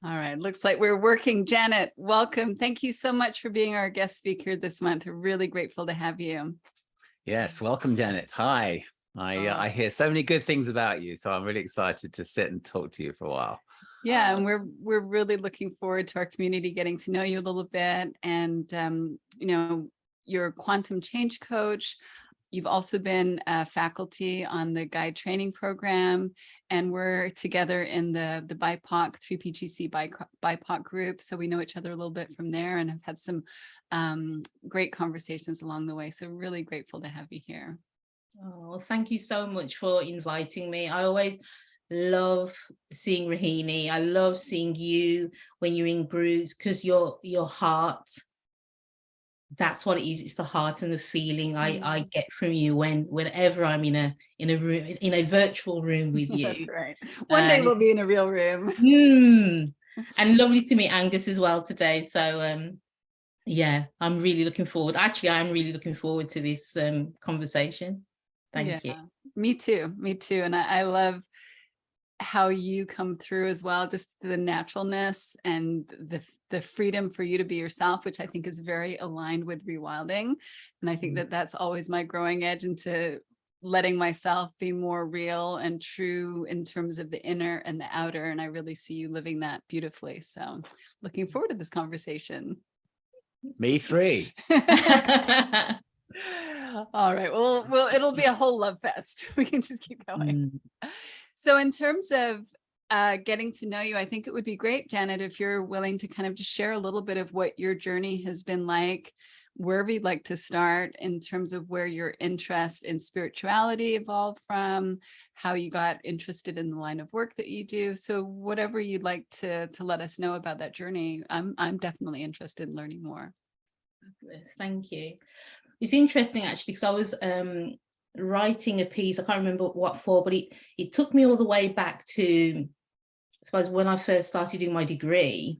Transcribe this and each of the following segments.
All right, looks like we're working. Janet, welcome. Thank you so much for being our guest speaker this month. We're really grateful to have you. Yes, welcome, Janet. Hi. I hear so many good things about you, so I'm really excited to sit and talk to you for a while. Yeah, and we're really looking forward to our community getting to know you a little bit. And you're a quantum change coach. You've also been faculty on the guide training program, and we're together in the BIPOC 3PGC BIPOC group. So we know each other a little bit from there and have had some great conversations along the way. So really grateful to have you here. Oh, well, thank you so much for inviting me. I always love seeing Rhynie. I love seeing you when you're in groups, because your heart, that's what it is. It's the heart and the feeling I get from you whenever I'm in a room, in a virtual room with you. That's right. One day we'll be in a real room. And lovely to meet Angus as well today. So yeah, I'm really looking forward. Actually, I'm really looking forward to this conversation. Thank you. Me too. And I love how you come through as well, just the naturalness and the freedom for you to be yourself, which I think is very aligned with rewilding. And I think that that's always my growing edge into letting myself be more real and true in terms of the inner and the outer. And I really see you living that beautifully. So looking forward to this conversation. Me three. All right. Well, it'll be a whole love fest. We can just keep going. So in terms of getting to know you, I think it would be great, Janet, if you're willing to kind of just share a little bit of what your journey has been like, wherever you'd like to start in terms of where your interest in spirituality evolved from, how you got interested in the line of work that you do. So whatever you'd like to let us know about that journey, I'm definitely interested in learning more. Thank you. It's interesting, actually, because I was writing a piece. I can't remember what for, but it took me all the way back to, I suppose, when I first started doing my degree.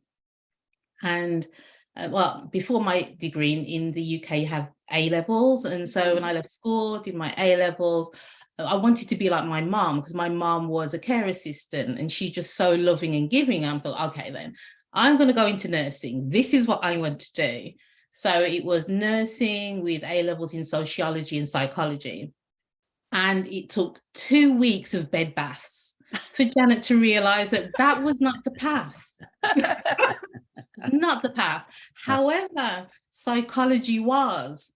And well, before my degree in the UK, you have A-levels. And so when I left school, did my A-levels, I wanted to be like my mom, because my mom was a care assistant and she's just so loving and giving. I thought, okay, then I'm going to go into nursing. This is what I want to do. So it was nursing with A-levels in sociology and psychology. And it took 2 weeks of bed baths for Janet to realize that that was not the path. It's not the path. However, psychology was.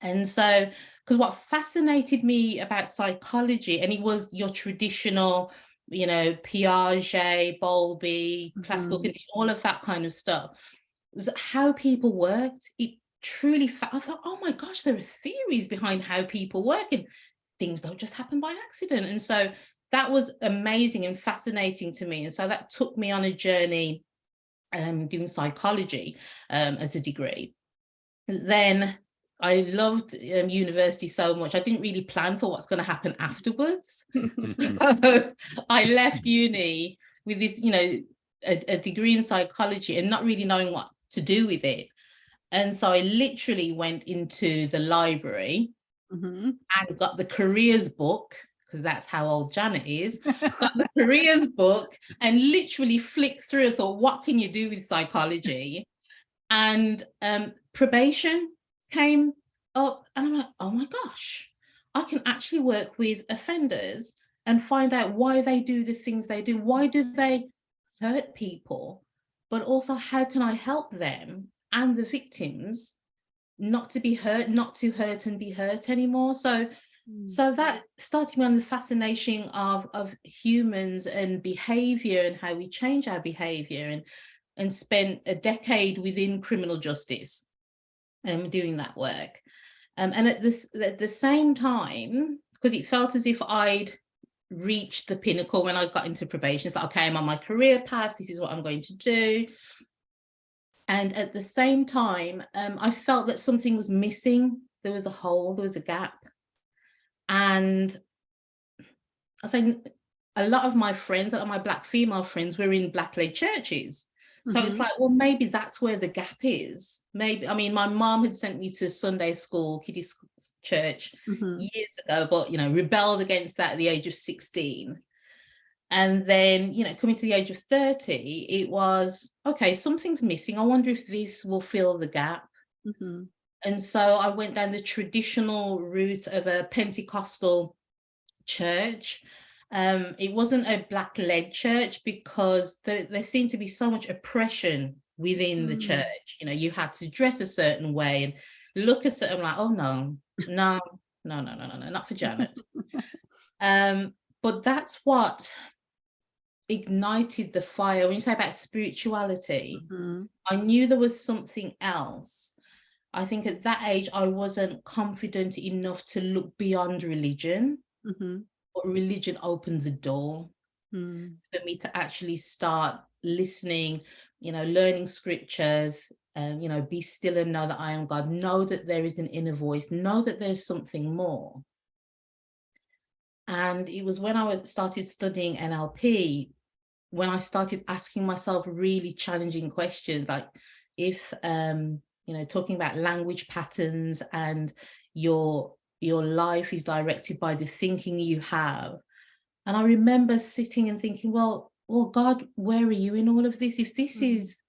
And so, because what fascinated me about psychology, and it was your traditional, Piaget, Bowlby, classical conditioning, all of that kind of stuff, was how people worked. It truly, I thought, oh my gosh, there are theories behind how people work, and things don't just happen by accident. And so that was amazing and fascinating to me. And so that took me on a journey doing psychology as a degree. Then I loved university so much. I didn't really plan for what's going to happen afterwards. So I left uni with this, a degree in psychology and not really knowing what to do with it. And so I literally went into the library and got the careers book, because that's how old Janet is, got the careers book and literally flicked through and thought, what can you do with psychology? And probation came up and I'm like, oh my gosh, I can actually work with offenders and find out why they do the things they do. Why do they hurt people? But also, how can I help them and the victims not to be hurt, not to hurt and be hurt anymore? So that started me on the fascination of humans and behavior and how we change our behavior, and spent a decade within criminal justice doing that work. And at the same time, because it felt as if I'd reached the pinnacle when I got into probation. It's like, okay, I'm on my career path. This is what I'm going to do. And at the same time, I felt that something was missing. There was a hole, there was a gap. And I say a lot of my friends, a lot of my Black female friends, were in Black-led churches. So it's like, well, maybe that's where the gap is. Maybe, I mean, my mom had sent me to Sunday school, kiddie church years ago, but, rebelled against that at the age of 16. And then, you know, coming to the age of 30, it was, okay, something's missing. I wonder if this will fill the gap. Mhm. And so I went down the traditional route of a Pentecostal church. It wasn't a Black-led church because there seemed to be so much oppression within the church. You know, you had to dress a certain way and look a certain, like, oh no, not for Janet. But that's what ignited the fire. When you say about spirituality, Mhm. I knew there was something else. I think at that age, I wasn't confident enough to look beyond religion, Mhm. but religion opened the door Mm. for me to actually start listening, you know, learning scriptures, and, you know, be still and know that I am God, know that there is an inner voice, know that there's something more. And it was when I started studying NLP, when I started asking myself really challenging questions, like if, you know, talking about language patterns and your life is directed by the thinking you have. And I remember sitting and thinking, well, God, where are you in all of this? If this is,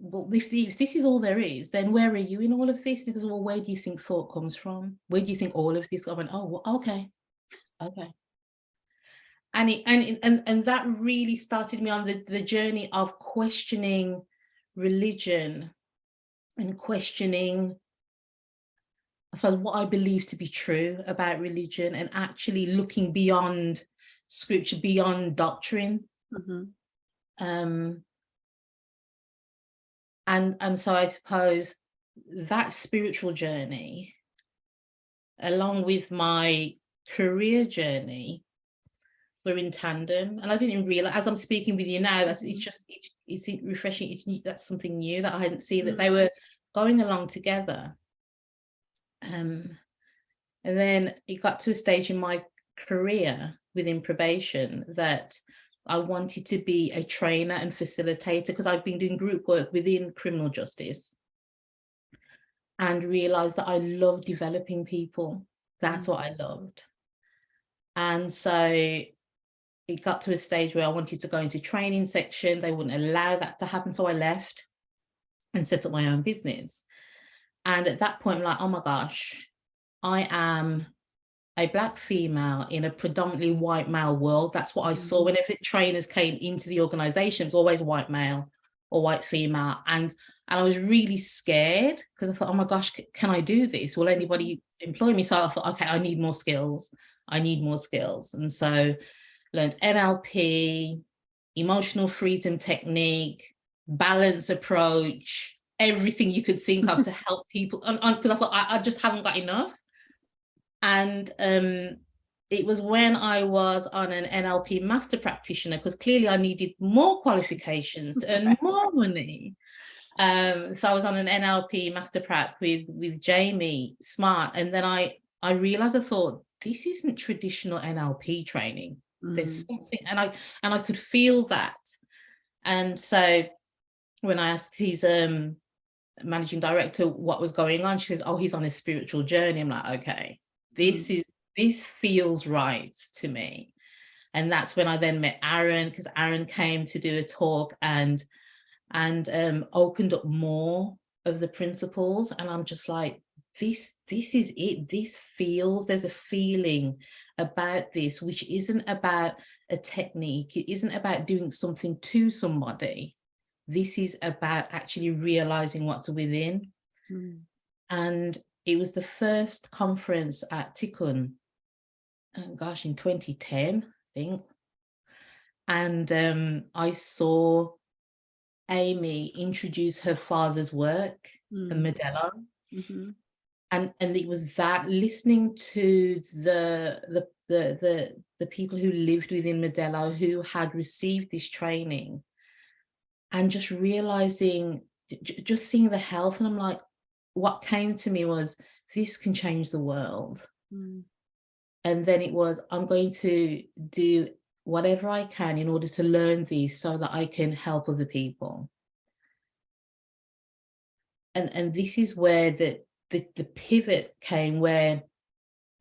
well, if this is all there is, then where are you in all of this? Because, well, where do you think thought comes from? Where do you think all of this? I went, oh, well, okay. And that really started me on the journey of questioning religion and questioning, I suppose, what I believe to be true about religion, and actually looking beyond scripture, beyond doctrine. Mhm. And so I suppose that spiritual journey, along with my career journey, were in tandem. And I didn't realize, as I'm speaking with you now, that's it's refreshing. That's something new that I hadn't seen, that they were going along together. And then it got to a stage in my career within probation that I wanted to be a trainer and facilitator, because I've been doing group work within criminal justice, and realized that I love developing people. That's what I loved. And so it got to a stage where I wanted to go into training section. They wouldn't allow that to happen. So I left and set up my own business. And at that point, I'm like, oh my gosh, I am a Black female in a predominantly white male world. That's what I saw. Whenever trainers came into the organization, it was always white male or white female. And I was really scared, because I thought, oh my gosh, can I do this? Will anybody employ me? So I thought, okay, I need more skills. And so learned NLP, emotional freedom technique, balance approach, everything you could think of to help people. Because I thought, I just haven't got enough. And it was when I was on an NLP master practitioner, because clearly I needed more qualifications to earn more money. So I was on an NLP master prac with Jamie Smart. And then I realized, I thought, this isn't traditional NLP training. There's something, and I could feel that. And so when I asked his managing director what was going on, she says, oh, he's on a spiritual journey. I'm like, okay, this feels right to me. And that's when I then met Aaron, because Aaron came to do a talk and opened up more of the principles. And I'm just like, this is it. This feels, there's a feeling about this, which isn't about a technique. It isn't about doing something to somebody. This is about actually realizing what's within. And it was the first conference at Tikkun, gosh, in 2010, I think. And I saw Amy introduce her father's work, the Medela. And it was that, listening to the people who lived within Medela, who had received this training, and just realizing, just seeing the health. And I'm like, what came to me was, this can change the world. And then it was, I'm going to do whatever I can in order to learn these so that I can help other people. And this is where the pivot came, where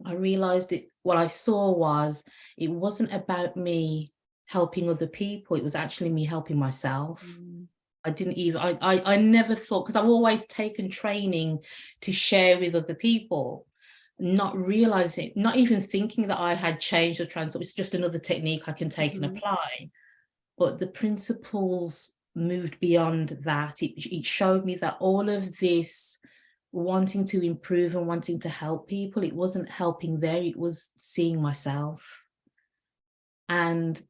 I realized what I saw was, it wasn't about me helping other people. It was actually me helping myself. I didn't even, I never thought, because I've always taken training to share with other people, not realizing, not even thinking that I had changed or transformed. It's just another technique I can take and apply. But the principles moved beyond that. It showed me that all of this wanting to improve and wanting to help people, it wasn't helping there, it was seeing myself. And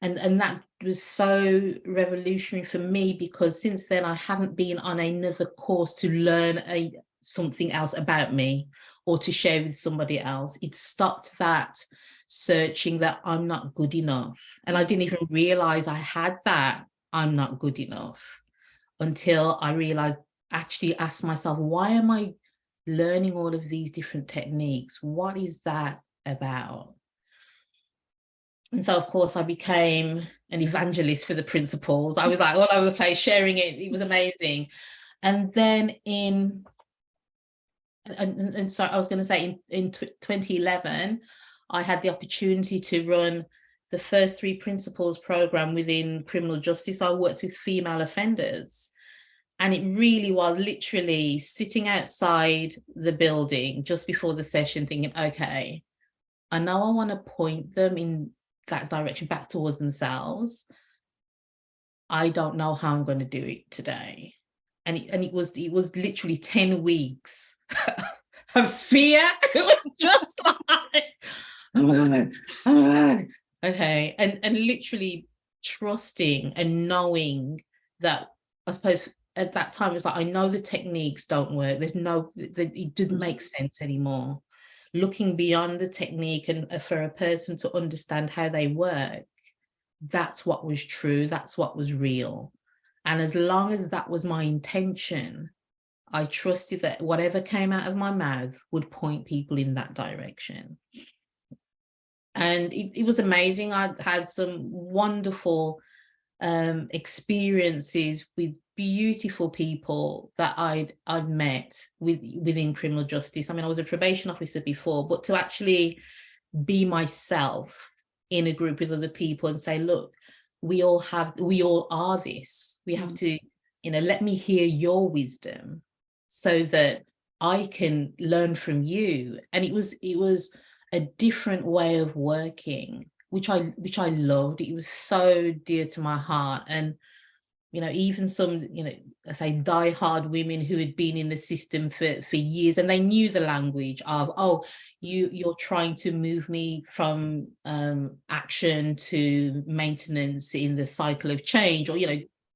that was so revolutionary for me, because since then I haven't been on another course to learn something else about me or to share with somebody else. It stopped that searching that I'm not good enough. And I didn't even realize I had that I'm not good enough until I realized, actually asked myself, why am I learning all of these different techniques? What is that about? And so, of course, I became an evangelist for the principles. I was like all over the place sharing it. It was amazing. And then so I was going to say in 2011, I had the opportunity to run the first 3 principles program within criminal justice. I worked with female offenders. And it really was literally sitting outside the building just before the session thinking, okay, I know I want to point them in that direction back towards themselves. I don't know how I'm going to do it today. And it was literally 10 weeks of fear. It was just like, okay. And literally trusting and knowing that, I suppose, at that time, it was like, I know the techniques don't work. It didn't make sense anymore. Looking beyond the technique and for a person to understand how they work, that's what was true. That's what was real. And as long as that was my intention, I trusted that whatever came out of my mouth would point people in that direction. And it was amazing. I had some wonderful experiences with beautiful people that I'd met within criminal justice. I mean, I was a probation officer before, but to actually be myself in a group with other people and say, look, we all are this. We have to, let me hear your wisdom so that I can learn from you. And it was a different way of working, which I loved. It was so dear to my heart. And even some I say die-hard women who had been in the system for years, and they knew the language of, oh, you're trying to move me from action to maintenance in the cycle of change, or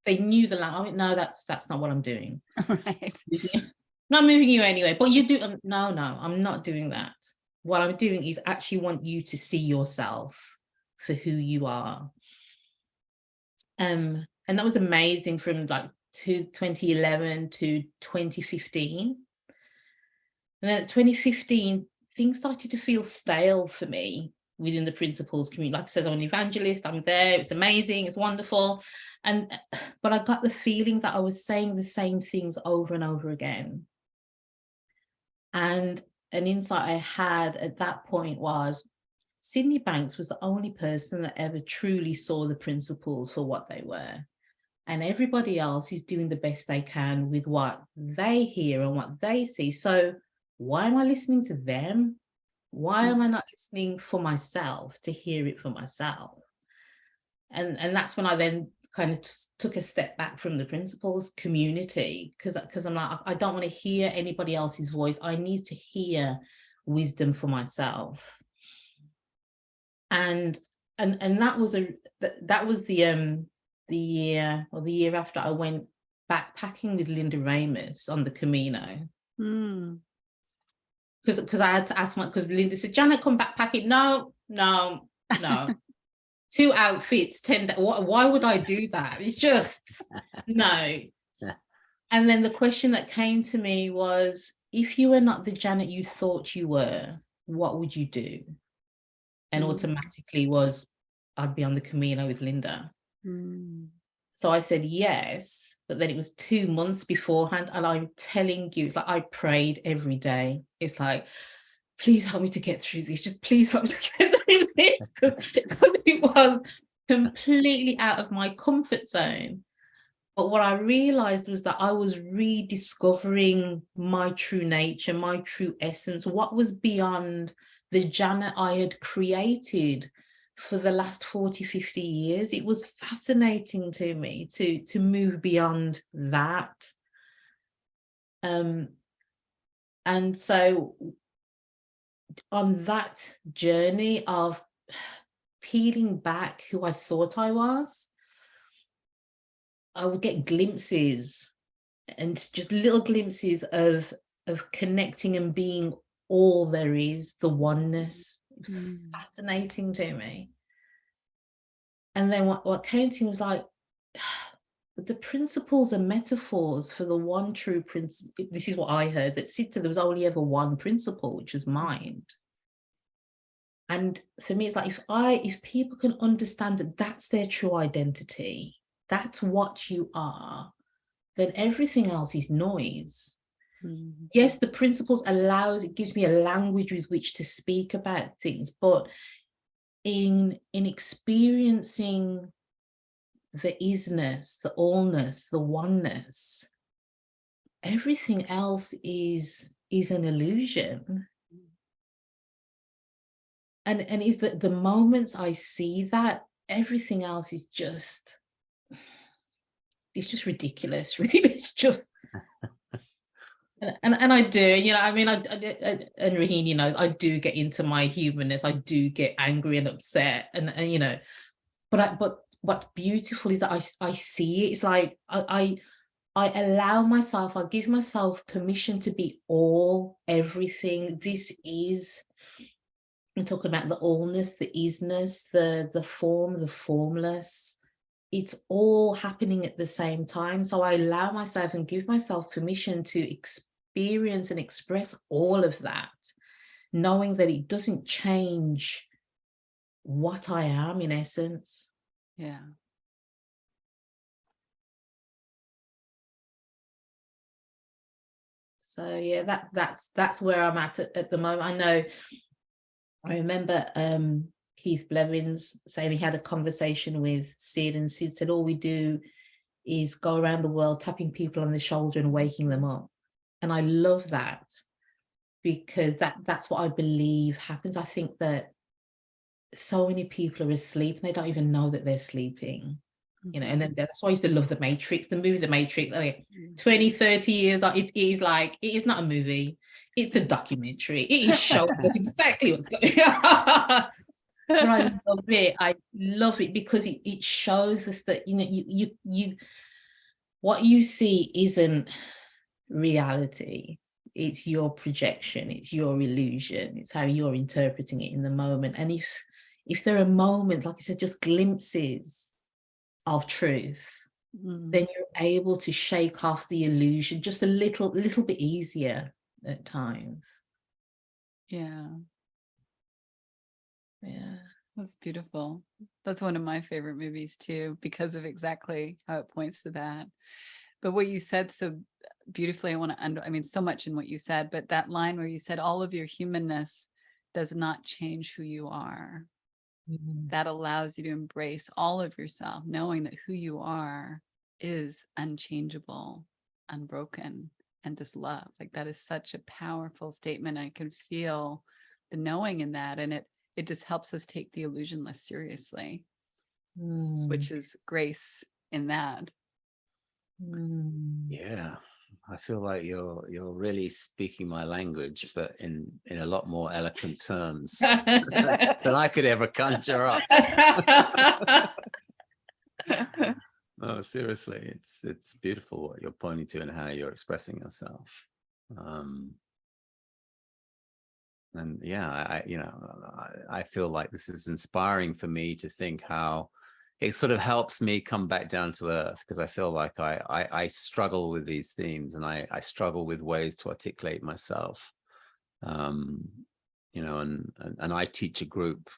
they knew the language. I mean, no, that's not what I'm doing. Right. Not moving you anyway, but you do. No, I'm not doing that. What I'm doing is actually want you to see yourself for who you are. And that was amazing from like 2011 to 2015. And then at 2015, things started to feel stale for me within the principles community. Like I said, I'm an evangelist, I'm there, it's amazing, it's wonderful. But I got the feeling that I was saying the same things over and over again. And an insight I had at that point was, Sydney Banks was the only person that ever truly saw the principles for what they were. And everybody else is doing the best they can with what they hear and what they see. So why am I listening to them? Why am I not listening for myself, to hear it for myself? And that's when I then kind of took a step back from the principles community, because I'm like, I don't want to hear anybody else's voice. I need to hear wisdom for myself. And that was the year after I went backpacking with Linda Ramus on the Camino. Because I had to ask because Linda said, Janet, come backpacking. No. 2 outfits, 10 days. Why would I do that? It's just, no. And then the question that came to me was, if you were not the Janet you thought you were, what would you do? And automatically I'd be on the Camino with Linda. So I said yes, but then it was 2 months beforehand, and I'm telling you, it's like I prayed every day. It's like please help me to get through this. Just please help me to get through this. Because it was completely out of my comfort zone. But what I realized was that I was rediscovering my true nature, my true essence, what was beyond the Janet I had created for the last 40, 50 years. It was fascinating to me to move beyond that. And so on that journey of peeling back who I thought I was, I would get glimpses, and just little glimpses of connecting and being all there is, the oneness. It was fascinating to me. And then what came to me was like, the principles are metaphors for the one true principle. This is what I heard, that Siddha, there was only ever one principle, which was mind. And for me, it's like, if people can understand that that's their true identity, that's what you are, then everything else is noise. Yes, the principles it gives me a language with which to speak about things, but in experiencing the isness, the allness, the oneness, everything else is an illusion. And is that the moments I see that, everything else is just, it's just ridiculous, really. It's just, and I do, you know, I mean, and Rhynie knows, I do get into my humanness. I do get angry and upset, and you know, but what's beautiful is that I see it. It's like I allow myself, I give myself permission to be all, everything. This is, I'm talking about the allness, the isness, the form, the formless. It's all happening at the same time. So I allow myself and give myself permission to experience and express all of that, knowing that it doesn't change what I am in essence. Yeah. So yeah, that's where I'm at the moment. I remember Keith Blevins saying he had a conversation with Sid, and Sid said, all we do is go around the world tapping people on the shoulder and waking them up. And I love that, because that's what I believe happens. I think that so many people are asleep and they don't even know that they're sleeping. You know, and then that's why I used to love The Matrix, the movie The Matrix. Like 20, 30 years, it is not a movie, it's a documentary. It is showing us exactly what's going on. But I love it because it shows us that, you know, you what you see isn't reality. It's your projection, it's your illusion, it's how you're interpreting it in the moment. And if there are moments, like I said, just glimpses of truth, then you're able to shake off the illusion just a little bit easier at times. Yeah, that's beautiful. That's one of my favorite movies too, because of exactly how it points to that. But what you said so beautifully, I mean, so much in what you said, but that line where you said all of your humanness does not change who you are. That allows you to embrace all of yourself, knowing that who you are is unchangeable, unbroken, and just love. Like, that is such a powerful statement. I can feel the knowing in that, and it just helps us take the illusion less seriously, which is grace in that. Yeah, I feel like you're really speaking my language, but in a lot more eloquent terms than I could ever conjure up. No, seriously, it's beautiful what you're pointing to and how you're expressing yourself. And yeah, I feel like this is inspiring for me to think how it sort of helps me come back down to earth, because I feel like I struggle with these themes, and I struggle with ways to articulate myself. You know, and I teach a group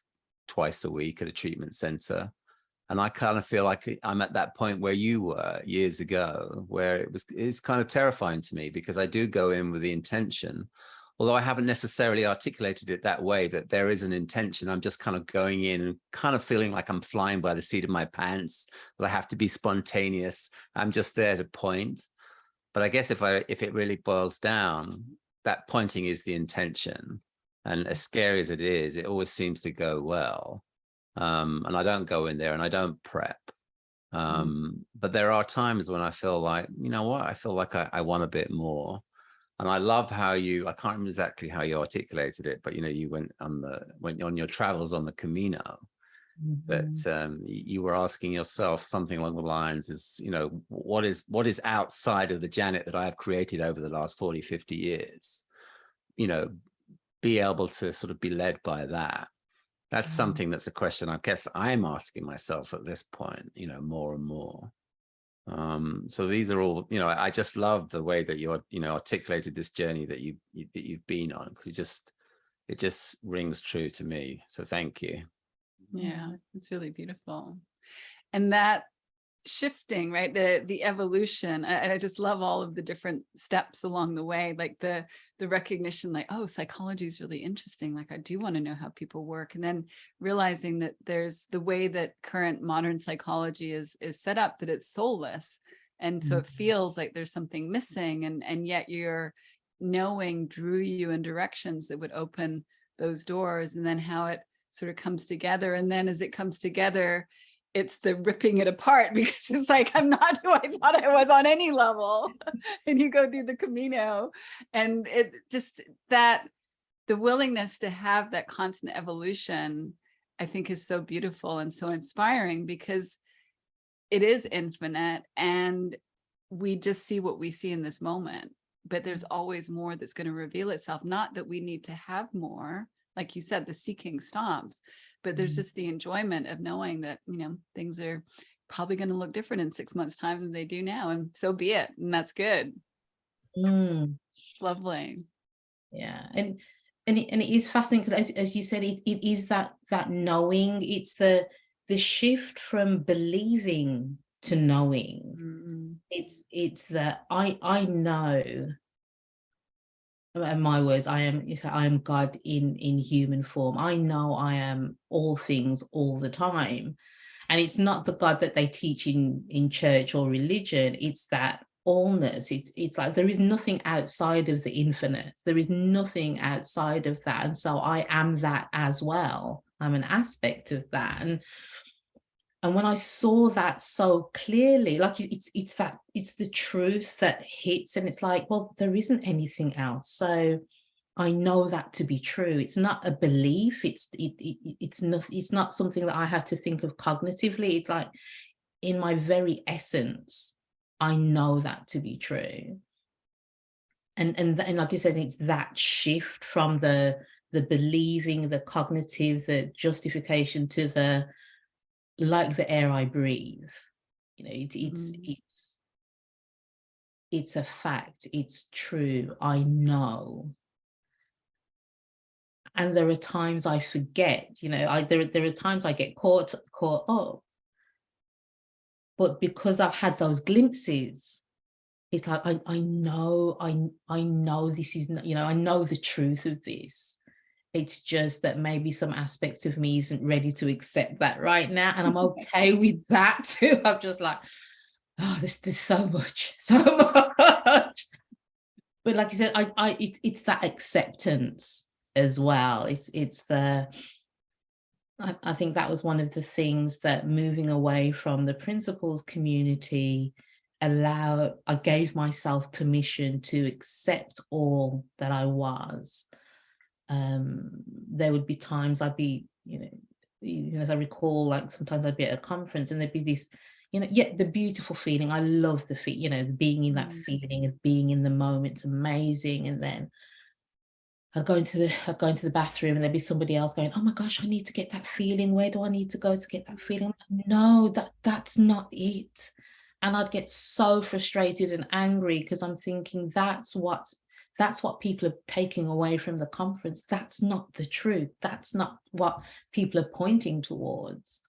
twice a week at a treatment center, and I kind of feel like I'm at that point where you were years ago, where it's kind of terrifying to me, because I do go in with the intention although I haven't necessarily articulated it that way, that there is an intention. I'm just kind of going in and kind of feeling like I'm flying by the seat of my pants, that I have to be spontaneous. I'm just there to point. But I guess if it really boils down, that pointing is the intention. And as scary as it is, it always seems to go well. And I don't go in there and I don't prep. But there are times when I feel like, you know what, I feel like I want a bit more. And I love how I can't remember exactly how you articulated it, but, you know, you went on your travels on the Camino, that you were asking yourself something along the lines is, you know, what is outside of the Janet that I have created over the last 40, 50 years, you know, be able to sort of be led by that. That's something that's a question I guess I'm asking myself at this point, you know, more and more. So these are all, you know, I just love the way that you're, you know, articulated this journey that you've been on, because it just rings true to me. So thank you. Yeah, it's really beautiful. And that shifting, right, the evolution, I just love all of the different steps along the way, like the recognition, like, oh, psychology is really interesting, like I do want to know how people work, and then realizing that there's the way that current modern psychology is set up, that it's soulless, and so it feels like there's something missing, and yet your knowing drew you in directions that would open those doors, and then how it sort of comes together. And then as it comes together, it's the ripping it apart, because it's like, I'm not who I thought I was on any level. And you go do the Camino, and it just, that the willingness to have that constant evolution, I think is so beautiful and so inspiring, because it is infinite and we just see what we see in this moment, but there's always more that's going to reveal itself. Not that we need to have more, like you said, the seeking stops, but there's just the enjoyment of knowing that, you know, things are probably going to look different in 6 months' time than they do now, and so be it, and that's good. Lovely. Yeah, and it is fascinating, because as you said, it is that knowing. It's the shift from believing to knowing. It's that I know. In my words, I am God in human form. I know I am all things all the time. And it's not the God that they teach in church or religion. It's that allness. It's like there is nothing outside of the infinite. There is nothing outside of that. And so I am that as well. I'm an aspect of that. And when I saw that so clearly, like it's the truth that hits, and it's like, well, there isn't anything else. So I know that to be true. It's not a belief. It's not something that I have to think of cognitively. It's like in my very essence, I know that to be true. And like you said, it's that shift from the believing, the cognitive, the justification, to the, like the air I breathe, you know, it's a fact, it's true, I know. And there are times I forget, you know, there are times I get caught up, but because I've had those glimpses, it's like I know this is not, you know, I know the truth of this. It's just that maybe some aspects of me isn't ready to accept that right now. And I'm okay with that too. I'm just like, oh, there's so much. But like you said, it's that acceptance as well. I think that was one of the things that moving away from the principles community I gave myself permission to accept all that I was. There would be times I'd be, you know, as I recall, like sometimes I'd be at a conference and there'd be this, you know, the beautiful feeling. I love the you know, being in that feeling of being in the moment. It's amazing. And then I'd go into the bathroom and there'd be somebody else going, oh my gosh, I need to get that feeling. Where do I need to go to get that feeling? No, that's not it. And I'd get so frustrated and angry, because I'm thinking that's what people are taking away from the conference. That's not the truth. That's not what people are pointing towards.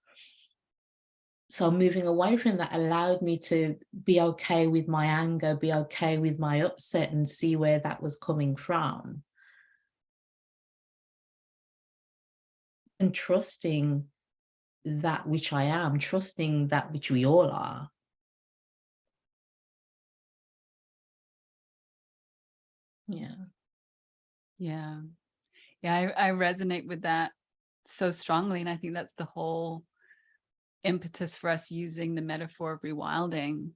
So moving away from that allowed me to be okay with my anger, be okay with my upset, and see where that was coming from. and trusting that which I am, trusting that which we all are. Yeah. Yeah. Yeah, I resonate with that so strongly. And I think that's the whole impetus for us using the metaphor of rewilding,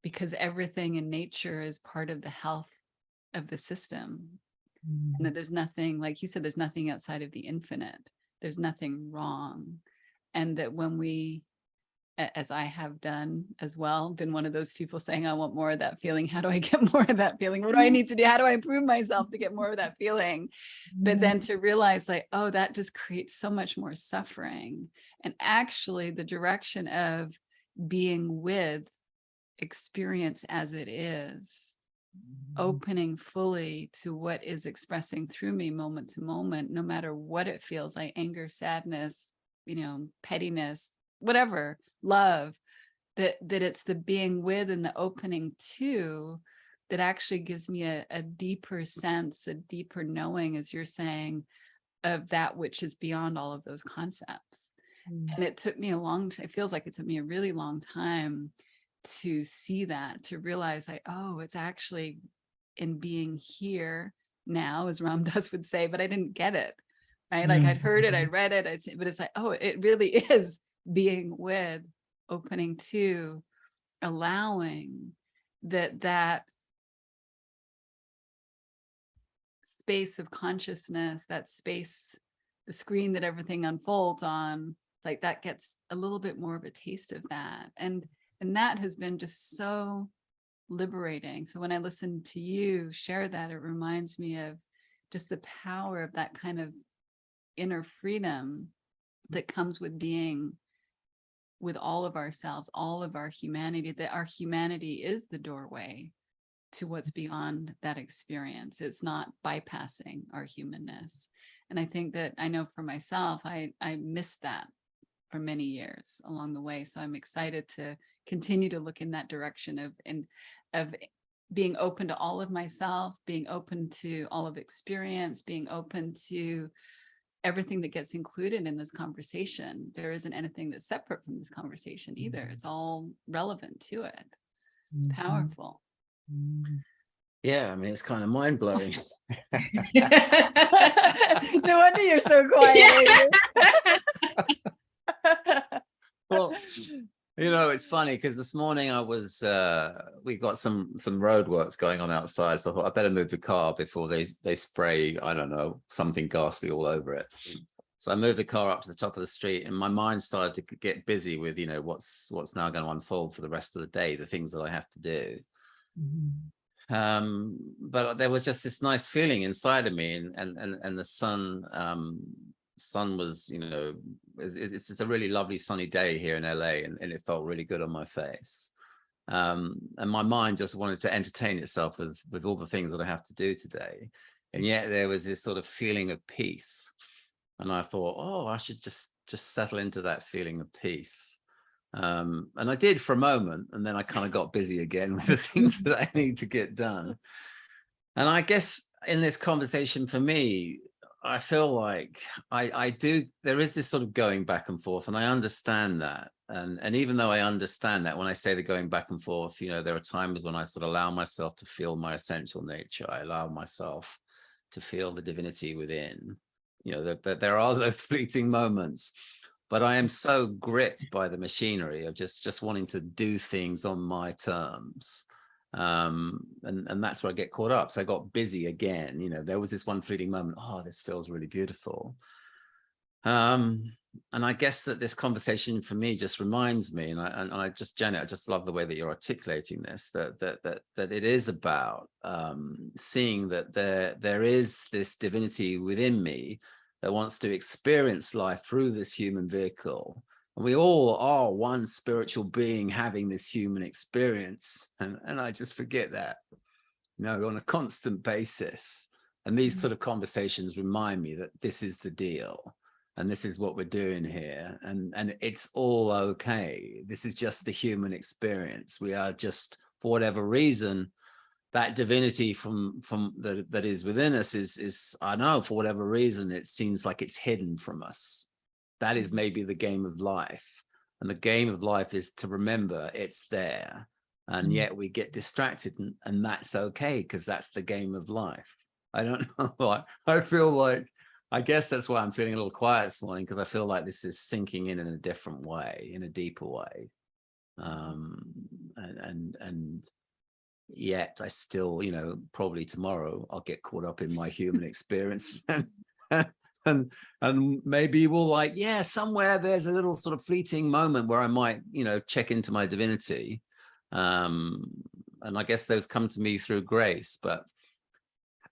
because everything in nature is part of the health of the system. And that there's nothing, like you said, there's nothing outside of the infinite. There's nothing wrong. And that when we, as I have done as well, been one of those people saying, I want more of that feeling. How do I get more of that feeling? What do I need to do? How do I improve myself to get more of that feeling? But then to realize like, oh, that just creates so much more suffering. And actually the direction of being with experience as it is, opening fully to what is expressing through me moment to moment, no matter what it feels like, anger, sadness, pettiness, whatever, love, that it's the being with and the opening to that actually gives me a deeper sense, a deeper knowing, as you're saying, of that which is beyond all of those concepts. And it took me it feels like it took me a really long time to see that, to realize like, oh, it's actually in being here now, as Ram Dass would say, but I didn't get it, right? Like I'd heard it, I'd read it, but it's like, oh, it really is being with, opening to, allowing that space of consciousness, that space, the screen that everything unfolds on. It's like that gets a little bit more of a taste of that. And that has been just so liberating. So when I listen to you share that, it reminds me of just the power of that kind of inner freedom that comes with being with all of ourselves, all of our humanity, that our humanity is the doorway to what's beyond that experience. It's not bypassing our humanness. And I think that I know for myself, I missed that for many years along the way. So I'm excited to continue to look in that direction of being open to all of myself, being open to all of experience, being open to everything that gets included in this conversation. There isn't anything that's separate from this conversation either. It's all relevant to it. It's powerful. Yeah, I mean, it's kind of mind-blowing. No wonder you're so quiet. Well, it's funny because this morning I was we got some roadworks going on outside, so I thought I better move the car before they spray, I don't know, something ghastly all over it. So I moved the car up to the top of the street, and my mind started to get busy with what's now going to unfold for the rest of the day, the things that I have to do. But there was just this nice feeling inside of me, and the sun was, it's just a really lovely sunny day here in LA, and it felt really good on my face. And my mind just wanted to entertain itself with all the things that I have to do today. And yet there was this sort of feeling of peace. And I thought, oh, I should just settle into that feeling of peace. And I did for a moment, and then I kind of got busy again with the things that I need to get done. And I guess in this conversation for me, I feel like there is this sort of going back and forth, and I understand that. And even though I understand that, when I say the going back and forth, there are times when I sort of allow myself to feel my essential nature. I allow myself to feel the divinity within. There are those fleeting moments, but I am so gripped by the machinery of just wanting to do things on my terms. And that's where I get caught up. So I got busy again. There was this one fleeting moment. Oh, this feels really beautiful. And I guess that this conversation for me just reminds me, Janet, I just love the way that you're articulating this, that it is about seeing that there is this divinity within me that wants to experience life through this human vehicle. And we all are one spiritual being having this human experience. And I just forget that, on a constant basis. And these sort of conversations remind me that this is the deal. And this is what we're doing here. And it's all okay. This is just the human experience. We are just, for whatever reason, that divinity that is within us is, I know, for whatever reason, it seems like it's hidden from us. that is maybe the game of life. And the game of life is to remember it's there. And yet we get distracted, and that's okay, because that's the game of life. I don't know. I feel like, I guess that's why I'm feeling a little quiet this morning, because I feel like this is sinking in a different way, in a deeper way. And yet I still, you know, probably tomorrow I'll get caught up in my human experience and maybe we'll like, yeah, somewhere there's a little sort of fleeting moment where I might, you know, check into my divinity. And I guess those come to me through grace, but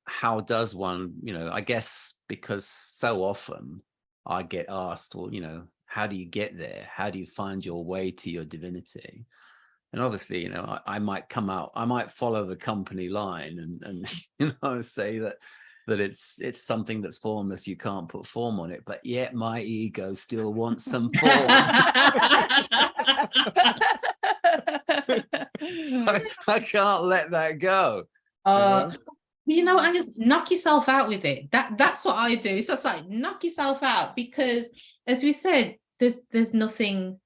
how does one, you know, I guess because so often I get asked, well, you know, how do you get there? How do you find your way to your divinity? And obviously, you know, I might come out, I might follow the company line and you know, say that it's something that's formless, you can't put form on it, but yet my ego still wants some form. I can't let that go. You know, and just knock yourself out with it. That's what I do. So it's like, knock yourself out, because as we said, there's nothing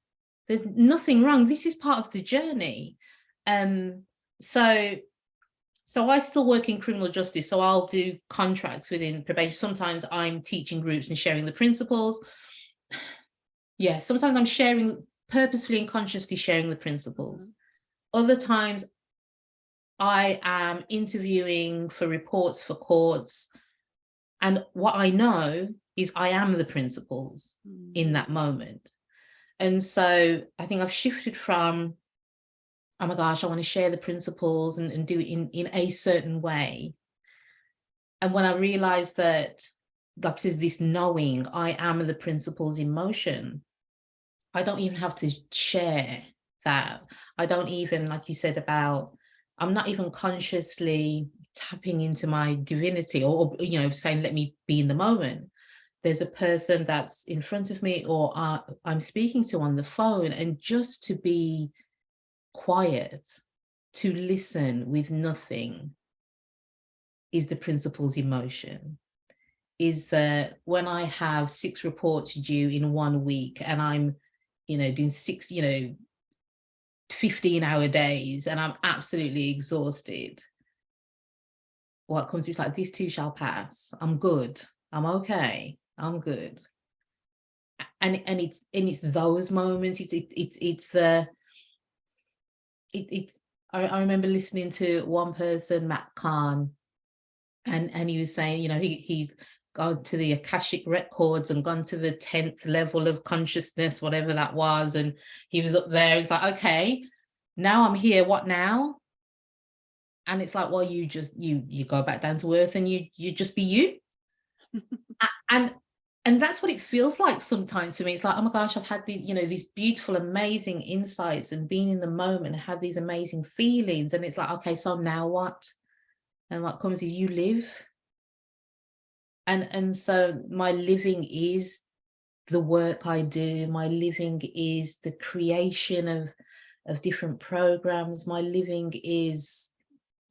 wrong. This is part of the journey. So I still work in criminal justice. So I'll do contracts within probation. Sometimes I'm teaching groups and sharing the principles. Yeah, sometimes I'm sharing, purposefully and consciously sharing the principles. Other times I am interviewing for reports for courts. And what I know is I am the principles in that moment. And so I think I've shifted from, oh my gosh, I want to share the principles and do it in a certain way. And when I realized that, like there's this knowing, I am the principles in motion, I don't even have to share that. I don't even, like you said about, I'm not even consciously tapping into my divinity or, you know, saying, let me be in the moment. There's a person that's in front of me or I'm speaking to on the phone, and just to be quiet, to listen with nothing is the principles in motion. Is that when I have 6 reports due in 1 week and I'm, you know, doing 6, you know, 15-hour days and I'm absolutely exhausted, what comes to me is like, these too shall pass. I'm good. I'm okay. I'm good. And it's those moments. I remember listening to one person, Matt Kahn, and he was saying, you know, he's gone to the Akashic records and gone to the 10th level of consciousness, whatever that was, and he was up there. He's like, okay, now I'm here. What now? And it's like, well, you go back down to earth and you just be you. And that's what it feels like sometimes to me. It's like, oh my gosh, I've had these, you know, these beautiful, amazing insights and being in the moment and had these amazing feelings. And it's like, okay, so now what? And what comes is you live. And so my living is the work I do. My living is the creation of different programs. My living is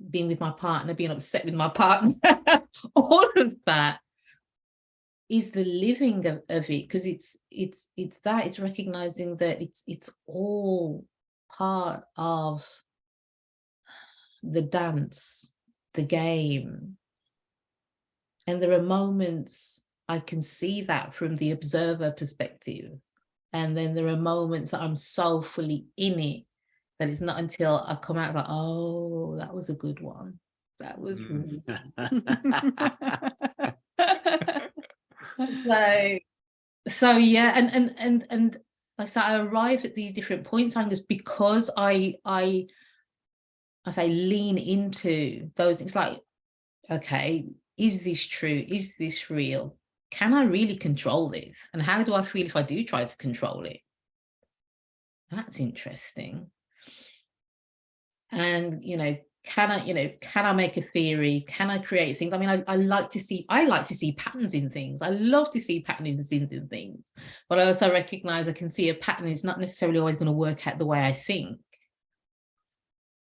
being with my partner, being upset with my partner. All of that is the living of it, because it's recognizing that it's all part of the dance, the game. And there are moments I can see that from the observer perspective, and then there are moments that I'm so fully in it that it's not until I come out like, oh, that was a good one. That was really so yeah, and like I said, I arrive at these different points angles because I say lean into those. It's like, okay, is this true? Is this real? Can I really control this? And how do I feel if I do try to control it? That's interesting. And, you know, can I make a theory? Can I create things? I mean, I like to see patterns in things. I love to see patterns in things, but I also recognize I can see a pattern is not necessarily always going to work out the way I think,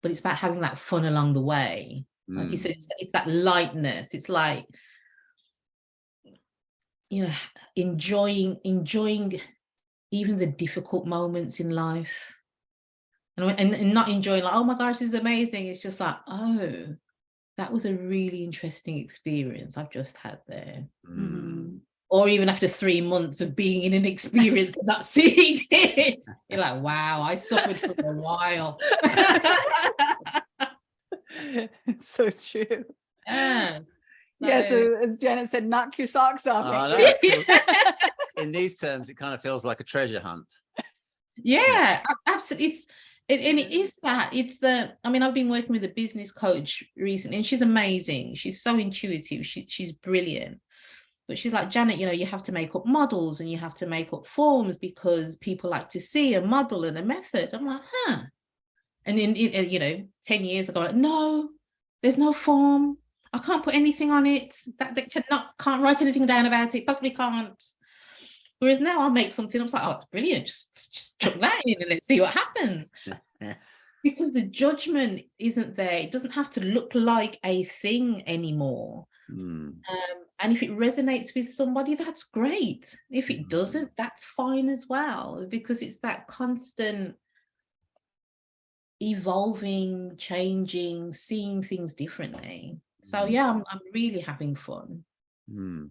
but it's about having that fun along the way. Like you said, it's that lightness. It's like, you know, enjoying even the difficult moments in life, and not enjoying like, oh my gosh, this is amazing. It's just like, oh, that was a really interesting experience I've just had there. Mhm. Or even after 3 months of being in an experience and not seeing it, you're like, wow, I suffered for a while. It's so true. Yeah. Yeah, so as Janet said, knock your socks off. Oh, no, Amy. it's in these terms, it kind of feels like a treasure hunt. Yeah, absolutely. And it is that. It's the, I mean, I've been working with a business coach recently, and she's amazing. She's so intuitive. She's brilliant. But she's like, Janet, you know, you have to make up models and you have to make up forms because people like to see a model and a method. I'm like, huh. And then, you know, 10 years ago, like, no, there's no form. I can't put anything on it. That can't write anything down about it. Possibly can't. Whereas now I'll make something. I'm like, oh, it's brilliant. Just chuck that in and let's see what happens. Because the judgment isn't there. It doesn't have to look like a thing anymore. And if it resonates with somebody, that's great. If it doesn't, that's fine as well, because it's that constant evolving, changing, seeing things differently. So yeah, I'm really having fun. Yeah.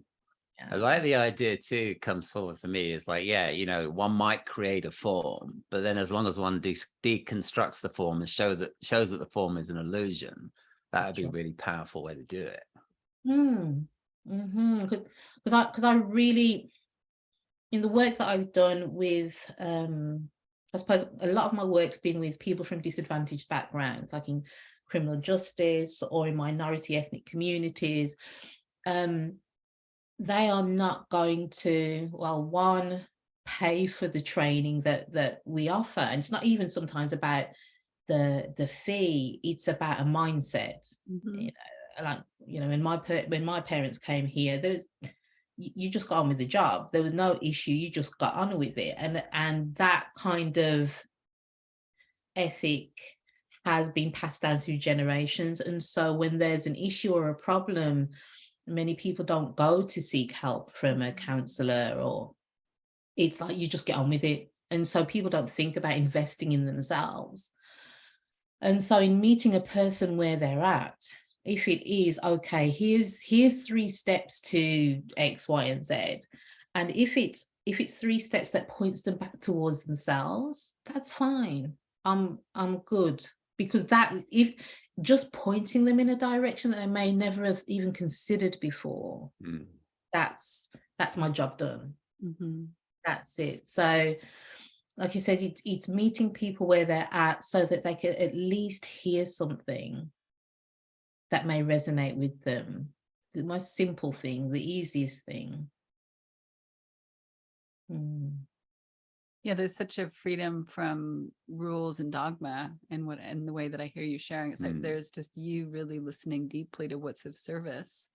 I like the idea too, comes forward for me is like, yeah, you know, one might create a form, but then as long as one deconstructs the form and shows that the form is an illusion, that would be a really powerful way to do it. Because I really, in the work that I've done with, I suppose a lot of my work's been with people from disadvantaged backgrounds, like in criminal justice or in minority ethnic communities. They are not going to, well, one, pay for the training that we offer. And it's not even sometimes about the fee, it's about a mindset. You know, like, you know, when my parents came here, you just got on with the job. There was no issue, you just got on with it. And that kind of ethic has been passed down through generations. And so when there's an issue or a problem, many people don't go to seek help from a counselor, or it's like you just get on with it. And so people don't think about investing in themselves. And so in meeting a person where they're at, if it is, okay, here's 3 steps to X, Y, and Z. And if it's 3 steps that points them back towards themselves, that's fine. I'm good. Because that, if just pointing them in a direction that they may never have even considered before, that's my job done. That's it. So like you said, it's meeting people where they're at so that they can at least hear something that may resonate with them. The most simple thing, the easiest thing. Yeah, there's such a freedom from rules and dogma, and the way that I hear you sharing, it's like there's just you really listening deeply to what's of service.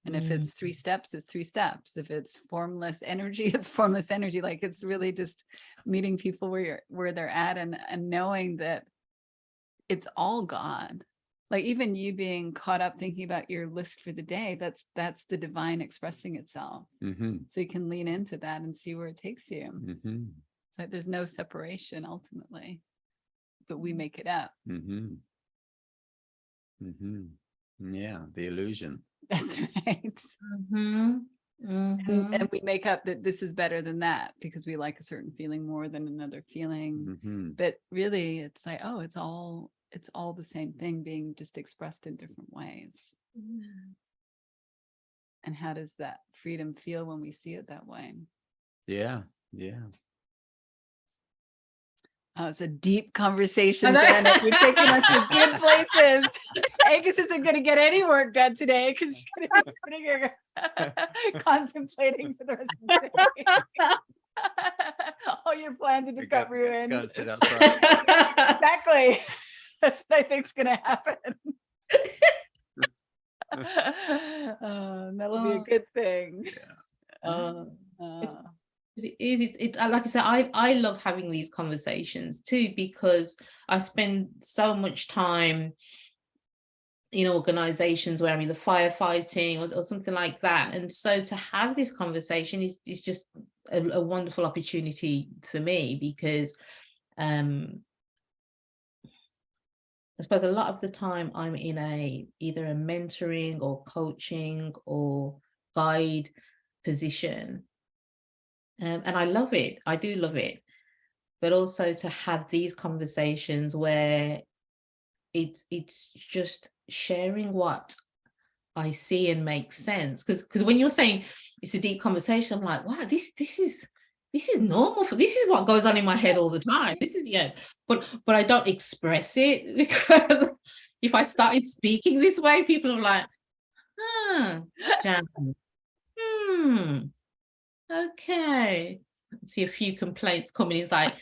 And if it's 3 steps, it's 3 steps. If it's formless energy, it's formless energy. Like, it's really just meeting people where they're at, and knowing that it's all God. Like, even you being caught up thinking about your list for the day, that's the divine expressing itself. So you can lean into that and see where it takes you. So there's no separation ultimately, but we make it up. Yeah, the illusion. That's right. And we make up that this is better than that because we like a certain feeling more than another feeling. But really, it's like, oh, it's all the same thing being just expressed in different ways. And how does that freedom feel when we see it that way? Yeah. Oh, it's a deep conversation, Janet. You're taking us to good places. Angus isn't going to get any work done today because he's going to be sitting here contemplating for the rest of the day. All your plans have just got ruined. Go and sit outside. Exactly. That's what I think is going to happen. That'll be a good thing. It is. It like I said, I love having these conversations too, because I spend so much time organizations where I'm either firefighting or something like that. And so to have this conversation is just a wonderful opportunity for me, because I suppose a lot of the time I'm in either a mentoring or coaching or guide position. And I love it. I do love it. But also to have these conversations where it's just sharing what I see and makes sense. Because when you're saying it's a deep conversation, I'm like, wow, this is normal. This is what goes on in my head all the time. This is, but I don't express it, because if I started speaking this way, people are like, Jan, okay. I see a few complaints coming. It's like,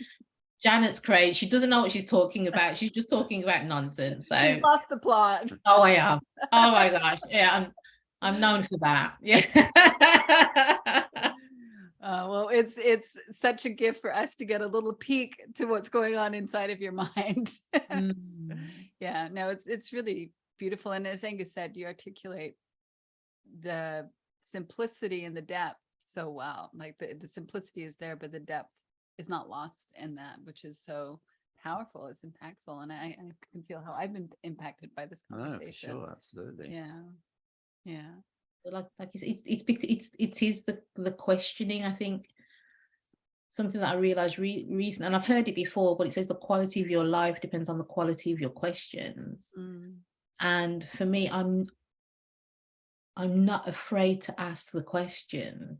Janet's crazy. She doesn't know what she's talking about. She's just talking about nonsense. So she's lost the plot. Oh, I am. Oh my gosh. Yeah, I'm known for that. Yeah. Well, it's such a gift for us to get a little peek to what's going on inside of your mind. Yeah, no, it's really beautiful. And as Angus said, you articulate the simplicity and the depth so well. Like the simplicity is there, but the depth is not lost in that, which is so powerful. It's impactful, and I can feel how I've been impacted by this conversation. Oh, for sure, absolutely. Yeah. Like it is the questioning. I think something that I realized recently, and I've heard it before, but it says the quality of your life depends on the quality of your questions. And for me, I'm not afraid to ask the question.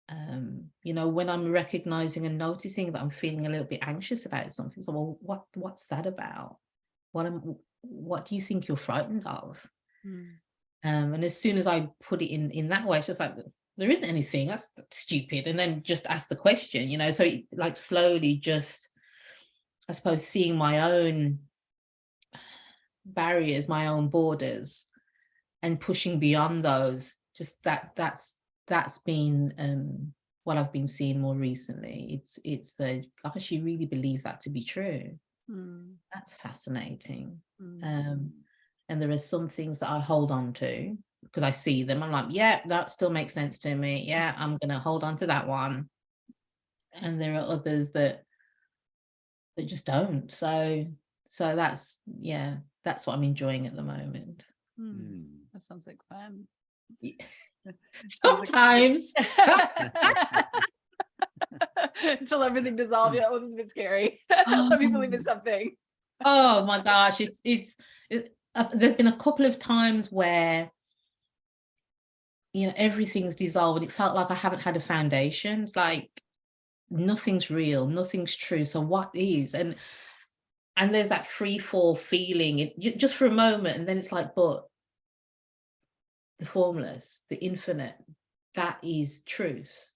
When I'm recognizing and noticing that I'm feeling a little bit anxious about something, so well, what's that about? What do you think you're frightened of? And as soon as I put it in that way, it's just like, there isn't anything, that's stupid. And then just ask the question, so it, like, slowly just, I suppose, seeing my own barriers, my own borders, and pushing beyond those. Just that's been what I've been seeing more recently. It's the, gosh, you really believe that to be true. That's fascinating. And there are some things that I hold on to because I see them. I'm like, yeah, that still makes sense to me. Yeah, I'm gonna hold on to that one. And there are others that just don't. So that's what I'm enjoying at the moment. That sounds like fun. Sometimes. Until everything dissolves. Oh, this is a bit scary. Let me believe in something. Oh my gosh, it's there's been a couple of times where everything's dissolved and it felt like I haven't had a foundation. It's like nothing's real, nothing's true. So what is? And there's that free fall feeling just for a moment, and then it's like, but the formless, the infinite, that is truth.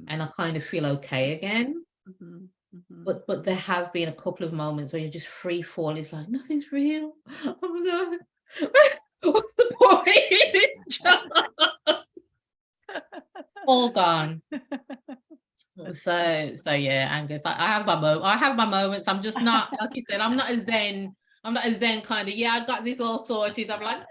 And I kind of feel okay again. But there have been a couple of moments where you're just free fall. It's like, nothing's real. Oh my God. What's the point? All gone. So yeah, Angus, I have my moments. I'm just not, like you said, I'm not a zen kind of, I got this all sorted. I'm like,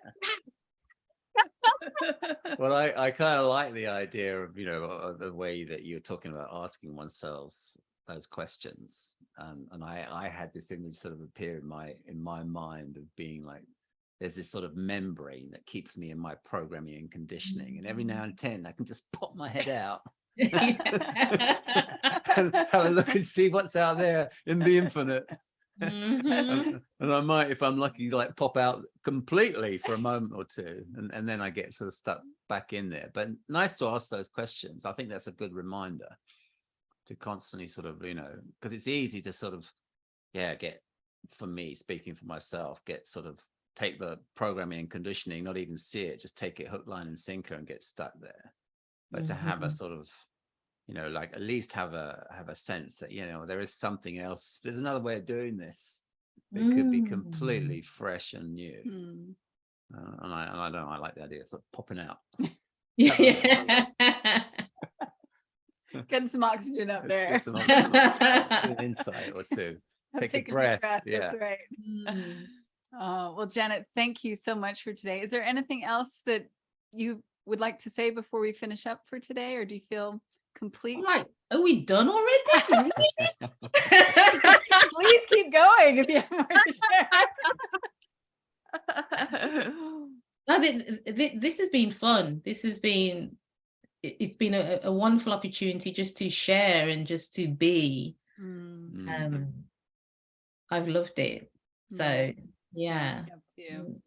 well, I kind of like the idea of the way that you're talking about asking oneself those questions, and I had this image sort of appear in my mind of being like, there's this sort of membrane that keeps me in my programming and conditioning, and every now and then I can just pop my head out and have a look and see what's out there in the infinite. And I might, if I'm lucky, like pop out completely for a moment or two, and then I get sort of stuck back in there. But nice to ask those questions. I think that's a good reminder to constantly sort of, because it's easy to sort of, get, for me, speaking for myself, take the programming and conditioning, not even see it, just take it hook, line and sinker and get stuck there. But to have a sort of, like at least have a sense that, there is something else. There's another way of doing this. It could be completely fresh and new. And I don't know, I like the idea of sort of popping out. Getting some oxygen up there. Get some oxygen, an insight or two. Take a breath. Yeah. That's right. Oh, well, Janet, thank you so much for today. Is there anything else that you would like to say before we finish up for today, or do you feel complete? I'm like, are we done already? Please keep going if you have more to share. No, this has been fun. This has been, it's been a wonderful opportunity just to share and just to be. I've loved it. So yeah. Up to you.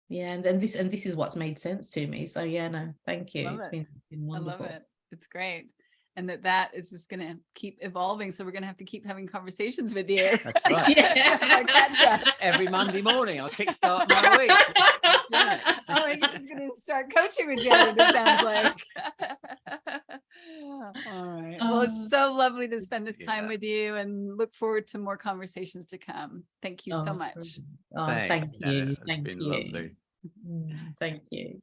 Yeah, and then this is what's made sense to me. So yeah, no, thank you. Love It's it. been wonderful. I love it. It's great. And that is just going to keep evolving. So we're going to have to keep having conversations with you. That's right. Yeah. Catch up. Every Monday morning, I'll kickstart my week. Janet. Oh, I'm just going to start coaching with Janet, it sounds like. All right. Well, it's so lovely to spend this time with you, and look forward to more conversations to come. Thank you so much. Oh, Thanks, thank you. Janet. It's been lovely. Thank you.